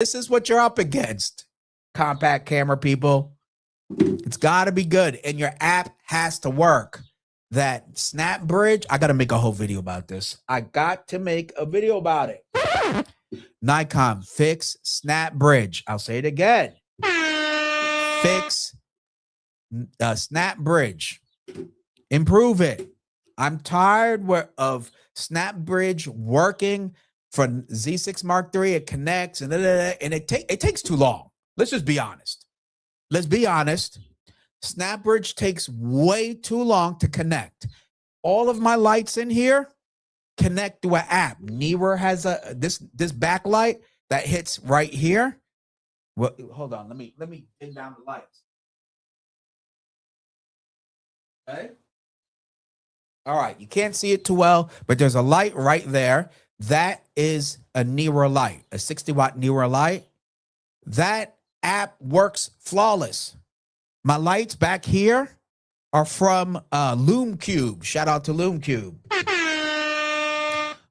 This is what you're up against, compact camera people. It's got to be good, and your app has to work. That SnapBridge, I got to make a whole video about this. I got to make a video about it. Nikon, fix SnapBridge. I'll say it again. Fix SnapBridge. Improve it. I'm tired of SnapBridge working for Z6 Mark III. It connects and it takes too long. Let's just be honest. Let's be honest. SnapBridge takes way too long to connect. All of my lights in here connect to an app. Newer has this backlight that hits right here. Well, hold on. Let me pin down the lights. Okay. All right. You can't see it too well, but there's a light right there. That is a Newer light, a 60-watt Newer light. That app works flawless. My lights back here are from LumeCube. Shout out to LumeCube.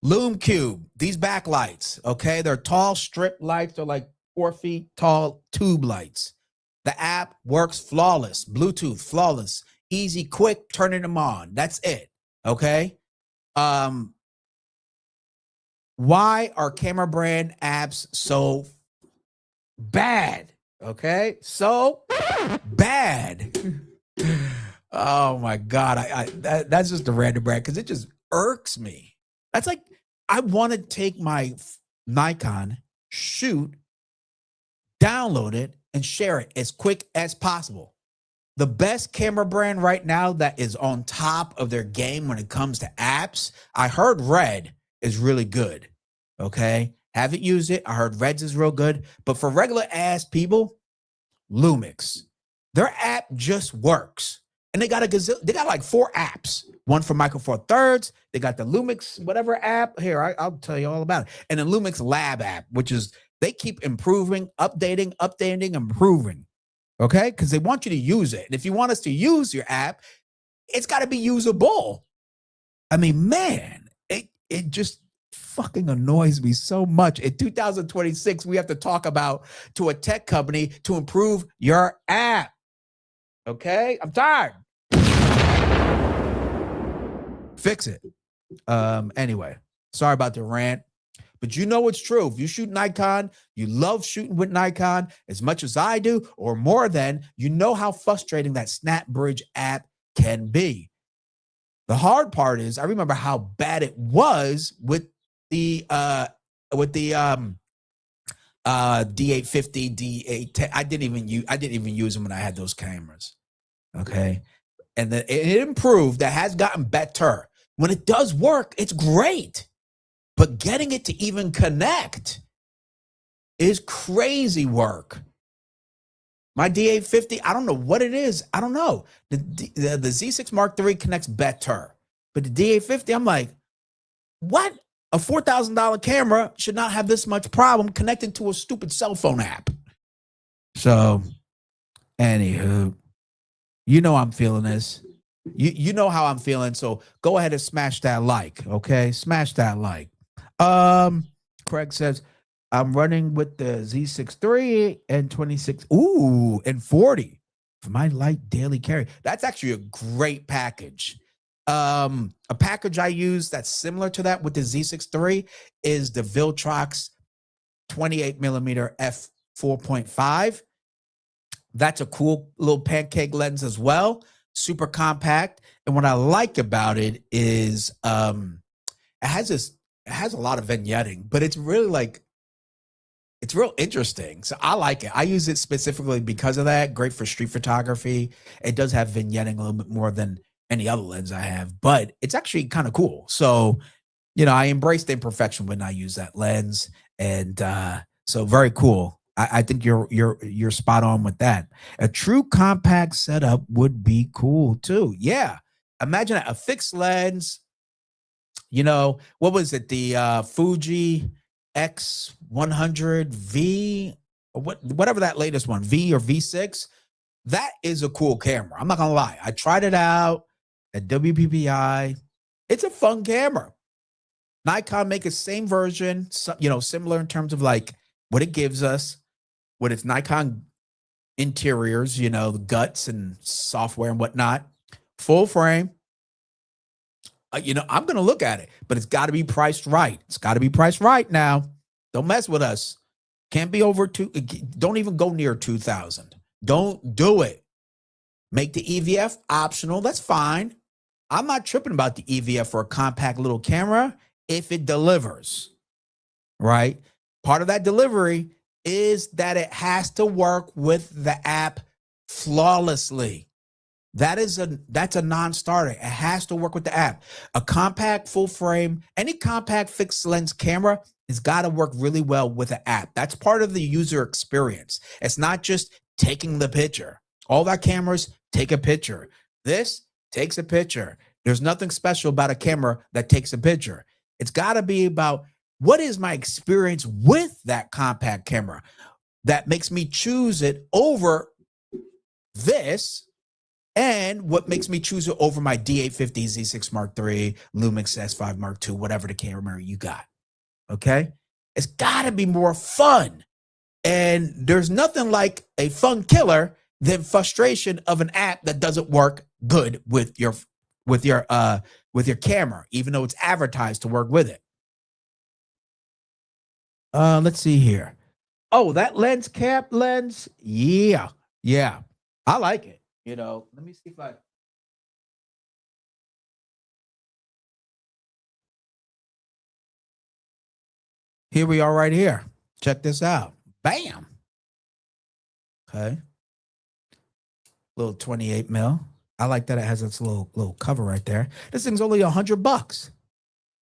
LumeCube, these backlights, okay? They're tall strip lights. They're like 4 feet tall tube lights. The app works flawless. Bluetooth, flawless. Easy, quick, turning them on. That's it, okay? Why are camera brand apps so bad? Okay, so bad. Oh my God, that's just a random brand because it just irks me. That's like I want to take my Nikon, shoot, download it, and share it as quick as possible. The best camera brand right now that is on top of their game when it comes to apps, I heard Red is really good. Okay. Haven't used it. I heard Reds is real good. But for regular ass people, Lumix. Their app just works. And they got like 4 apps. One for Micro Four Thirds. They got the Lumix whatever app. Here, I'll tell you all about it. And the Lumix Lab app, which is they keep improving, updating, improving. Okay? Because they want you to use it. And if you want us to use your app, it's got to be usable. I mean, man, it just fucking annoys me so much. In 2026, we have to talk about to a tech company to improve your app. Okay? I'm tired. Fix it. Anyway, sorry about the rant, but you know it's true. If you shoot Nikon, you love shooting with Nikon as much as I do, or more than, you know how frustrating that SnapBridge app can be. The hard part is I remember how bad it was with the D850, D810. I didn't even use them when I had those cameras. Okay. And then it improved. That has gotten better. When it does work, it's great. But getting it to even connect is crazy work. My D850, I don't know what it is. I don't know. The Z6 Mark III connects better. But the D850, I'm like, what? A $4,000 camera should not have this much problem connecting to a stupid cell phone app. So, anywho, you know I'm feeling this. You know how I'm feeling. So go ahead and smash that like, okay? Smash that like. Craig says, I'm running with the Z6 III and 26, and 40 for my light daily carry. That's actually a great package. A package I use that's similar to that with the Z6 III is the Viltrox 28mm f4.5. That's a cool little pancake lens as well. Super compact. And what I like about it is it has a lot of vignetting, but it's really like, it's real interesting. So I like it. I use it specifically because of that. Great for street photography. It does have vignetting a little bit more than any other lens I have, but it's actually kind of cool. So, you know, I embrace the imperfection when I use that lens. And so very cool. I think you're spot on with that. A true compact setup would be cool too. Yeah. Imagine a fixed lens. You know, what was it? The Fuji X100V, or whatever that latest one, V or V6. That is a cool camera. I'm not gonna lie. I tried it out at WPPI. It's a fun camera. Nikon make a same version, you know, similar in terms of like what it gives us with its Nikon interiors, you know, the guts and software and whatnot, full frame. You know, I'm going to look at it, but it's got to be priced right. It's got to be priced right now. Don't mess with us. Can't be over two. Don't even go near 2,000. Don't do it. Make the EVF optional. That's fine. I'm not tripping about the EVF for a compact little camera if it delivers, right? Part of that delivery is that it has to work with the app flawlessly. That's a non-starter. It has to work with the app. A compact full frame, any compact fixed lens camera has got to work really well with the app. That's part of the user experience. It's not just taking the picture. All our cameras take a picture. This takes a picture. There's nothing special about a camera that takes a picture. It's got to be about what is my experience with that compact camera that makes me choose it over this. And what makes me choose it over my D850, Z6 Mark III, Lumix S5 Mark II, whatever the camera you got, okay? It's got to be more fun. And there's nothing like a fun killer than frustration of an app that doesn't work good with your camera, even though it's advertised to work with it. Let's see here. Oh, that lens cap lens, yeah, I like it. You know, let me see if I. Here we are right here. Check this out. Bam. Okay. Little 28 mil. I like that it has its little cover right there. This thing's only $100.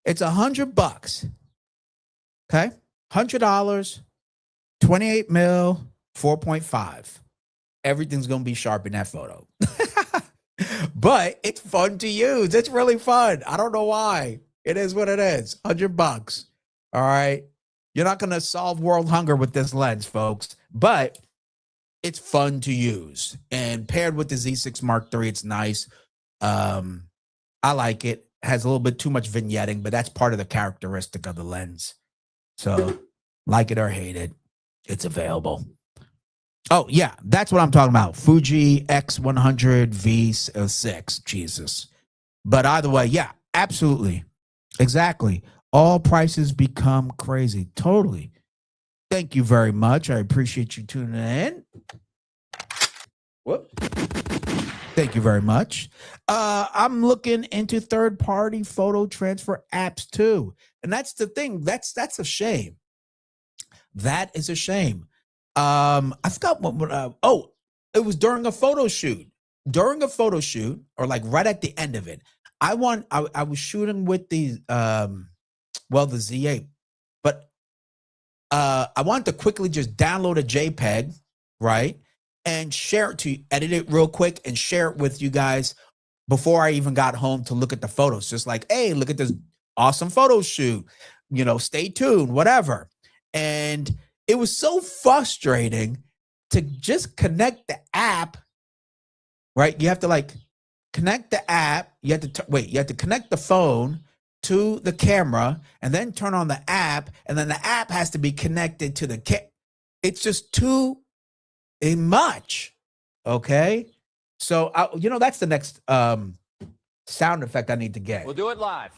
It's $100. Okay. $100, 28 mil, 4.5. Everything's going to be sharp in that photo. But it's fun to use. It's really fun. I don't know why. It is what it is. $100. All right. You're not going to solve world hunger with this lens, folks, but it's fun to use. And paired with the Z6 Mark III, it's nice. I like it. Has a little bit too much vignetting, but that's part of the characteristic of the lens. So like it or hate it, it's available. Oh, yeah, that's what I'm talking about. Fuji X100 V6. Jesus. But either way, yeah, absolutely. Exactly. All prices become crazy. Totally. Thank you very much. I appreciate you tuning in. Whoop. Thank you very much. I'm looking into third-party photo transfer apps too. And that's the thing. That's a shame. That is a shame. I forgot what it was during a photo shoot. During a photo shoot, or like right at the end of it, I was shooting with the the Z8, but I wanted to quickly just download a JPEG, right? And share it edit it real quick and share it with you guys before I even got home to look at the photos. Just like, hey, look at this awesome photo shoot, you know, stay tuned, whatever. And it was so frustrating to just connect the app, right? You have to like connect the app. You have to you have to connect the phone to the camera and then turn on the app. And then the app has to be connected to the It's just too much. Okay. So, you know, that's the next sound effect I need to get. We'll do it live.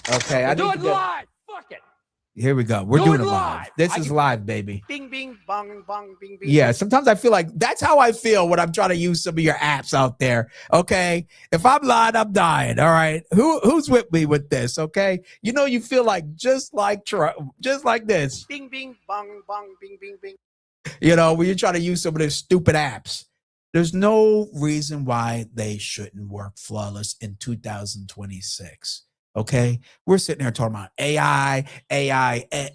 Okay. We'll do it live. Fuck it. Here we go. We're doing it live. This is live, baby. Bing, bing, bong, bong, bing, bing. Yeah, sometimes I feel like that's how I feel when I'm trying to use some of your apps out there. Okay. If I'm lying, I'm dying. All right. Who's with me with this? Okay. You know, you feel like just like this. Bing, bing, bong, bong, bing, bing, bing. You know, when you're trying to use some of those stupid apps, there's no reason why they shouldn't work flawless in 2026. Okay, we're sitting here talking about AI,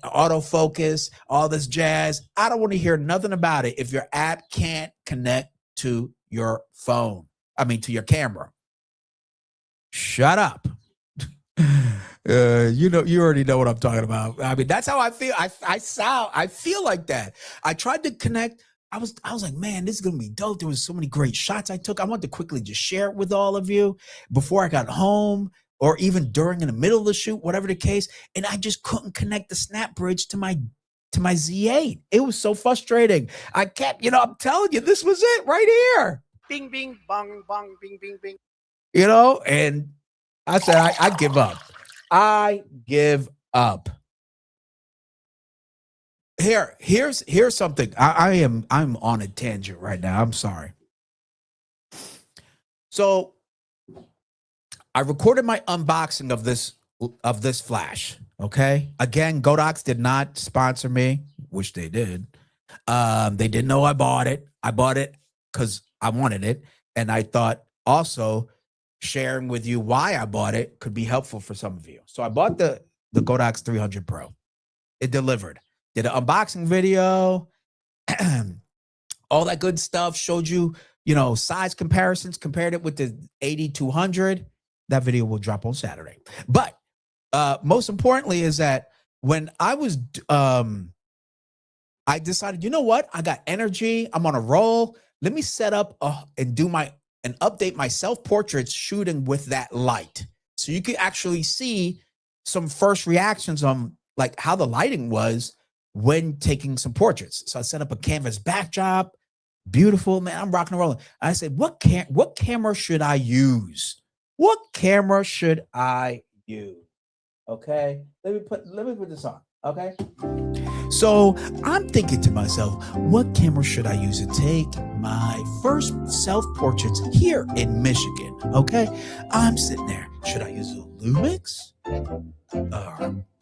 autofocus, all this jazz. I don't want to hear nothing about it if your app can't connect to your phone. To your camera. Shut up. You already know what I'm talking about. I mean, that's how I feel. I feel like that. I tried to connect. I was like, man, this is gonna be dope. There was so many great shots I took. I wanted to quickly just share it with all of you before I got home, or even during in the middle of the shoot, whatever the case. And I just couldn't connect the SnapBridge to my to my Z8. It was so frustrating. I kept, I'm telling you, this was it right here. Bing, bing, bong, bong, bing, bing, bing. And I said, I give up. I give up. Here's something. I'm on a tangent right now. I'm sorry. So I recorded my unboxing of this flash. Okay. Again, Godox did not sponsor me, which they did. They didn't know I bought it. I bought it because I wanted it. And I thought also sharing with you why I bought it could be helpful for some of you. So I bought the Godox 300 Pro. It delivered. Did an unboxing video, all that good stuff, showed you, size comparisons, compared it with the 8200. That video will drop on Saturday. But most importantly is that when I was, I decided, you know what? I got energy. I'm on a roll. Let me set up and update my self-portraits shooting with that light. So you can actually see some first reactions on like how the lighting was when taking some portraits. So I set up a canvas backdrop. Beautiful, man. I'm rocking and rolling. I said, what camera should I use? What camera should I use? Okay. Let me put this on. Okay. So I'm thinking to myself, what camera should I use to take my first self-portraits here in Michigan? Okay. I'm sitting there. Should I use a Lumix?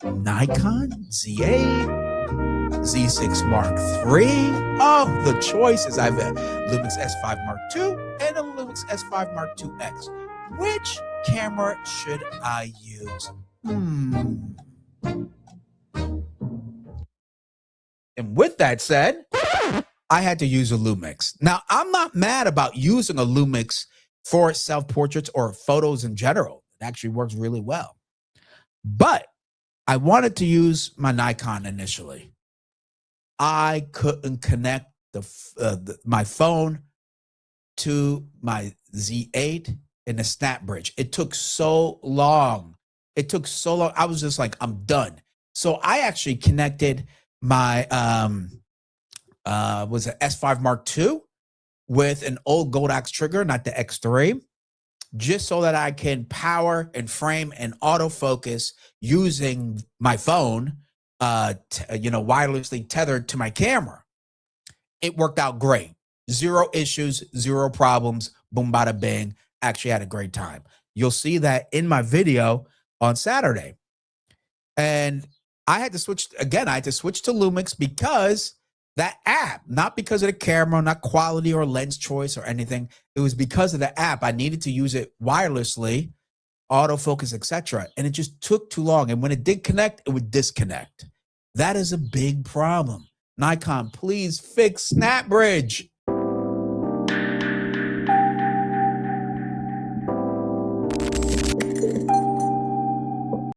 Nikon Z8? Z6 Mark III? Oh, the choices I've had. Lumix S5 Mark II and a Lumix S5 Mark IIX. Which camera should I use? And with that said, I had to use a Lumix. Now, I'm not mad about using a Lumix for self-portraits or photos in general. It actually works really well. But I wanted to use my Nikon initially. I couldn't connect my phone to my Z8 in the SnapBridge. It took so long. I was just like, I'm done. So I actually connected my was it S5 Mark II with an old Godox trigger, not the X3, just so that I can power and frame and autofocus using my phone, wirelessly tethered to my camera. It worked out great. Zero issues, zero problems. Boom, bada bing. Actually had a great time. You'll see that in my video on Saturday. And I had to switch to Lumix because that app, not because of the camera, not quality or lens choice or anything. It was because of the app. I needed to use it wirelessly, autofocus, etc. And it just took too long. And when it did connect, it would disconnect. That is a big problem. Nikon, please fix SnapBridge.